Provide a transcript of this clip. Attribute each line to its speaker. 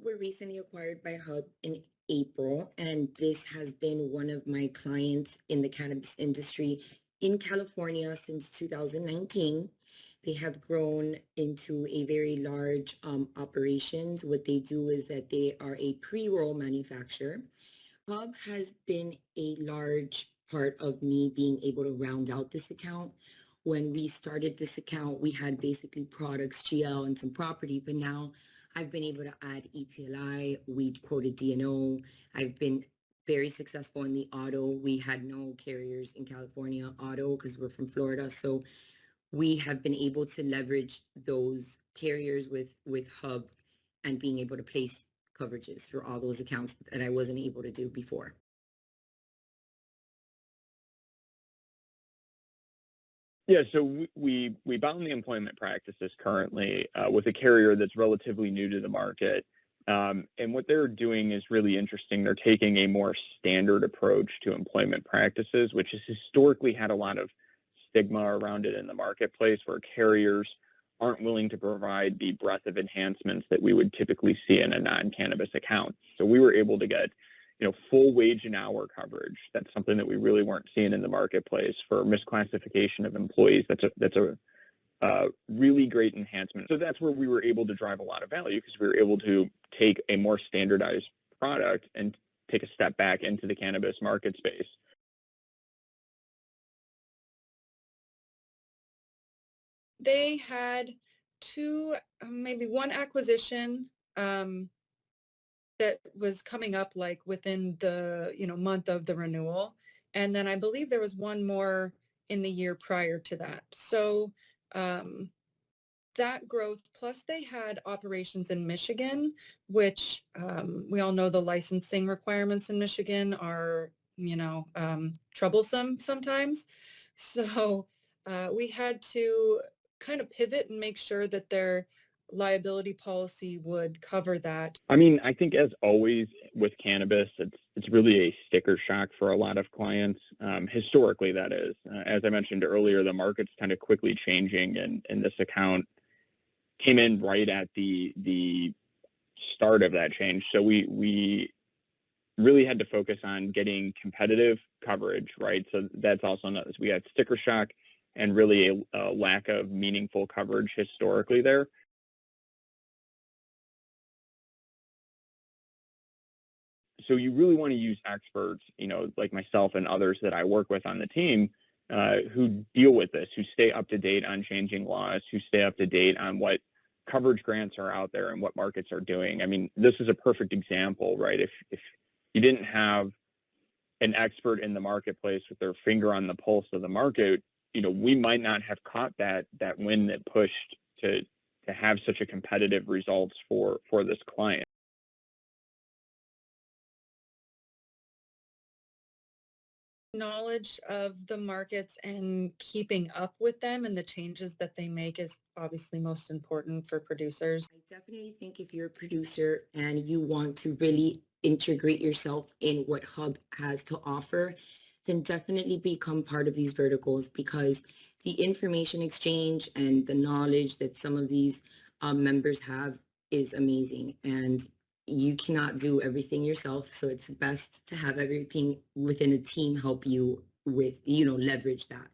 Speaker 1: were recently acquired by Hub in April, and this has been one of my clients in the cannabis industry in California since 2019. They have grown into a very large operations. What they do is that they are a pre-roll manufacturer. Hub has been a large part of me being able to round out this account. When we started this account, we had basically products, GL, and some property, but now I've been able to add EPLI, we quoted DNO. I've been very successful in the auto. We had no carriers in California auto because we're from Florida. So we have been able to leverage those carriers with Hub and being able to place coverages for all those accounts that I wasn't able to do before.
Speaker 2: Yeah, so we bound the employment practices currently with a carrier that's relatively new to the market. And what they're doing is really interesting. They're taking a more standard approach to employment practices, which has historically had a lot of stigma around it in the marketplace, where carriers aren't willing to provide the breadth of enhancements that we would typically see in a non-cannabis account. So we were able to get full wage and hour coverage. That's something that we really weren't seeing in the marketplace for misclassification of employees. That's a really great enhancement. So that's where we were able to drive a lot of value, because we were able to take a more standardized product and take a step back into the cannabis market space.
Speaker 3: They had maybe one acquisition that was coming up like within the month of the renewal, and then I believe there was one more in the year prior to that. So that growth, plus they had operations in Michigan, which we all know the licensing requirements in Michigan are troublesome sometimes. So we had to kind of pivot and make sure that their liability policy would cover that.
Speaker 2: I mean, I think as always with cannabis, it's really a sticker shock for a lot of clients. Historically, that is. As I mentioned earlier, the market's kind of quickly changing, and this account came in right at the start of that change. So we really had to focus on getting competitive coverage, right? So that's also known as, we had sticker shock and really a lack of meaningful coverage historically there. So you really want to use experts, like myself and others that I work with on the team, who deal with this, who stay up to date on changing laws, who stay up to date on what coverage grants are out there and what markets are doing. I mean, this is a perfect example, right? If you didn't have an expert in the marketplace with their finger on the pulse of the market, we might not have caught that win that pushed to have such a competitive results for this client.
Speaker 3: Knowledge of the markets and keeping up with them and the changes that they make is obviously most important for producers.
Speaker 1: I definitely think if you're a producer and you want to really integrate yourself in what Hub has to offer, then definitely become part of these verticals, because the information exchange and the knowledge that some of these members have is amazing. And you cannot do everything yourself. So it's best to have everything within a team help you with, leverage that.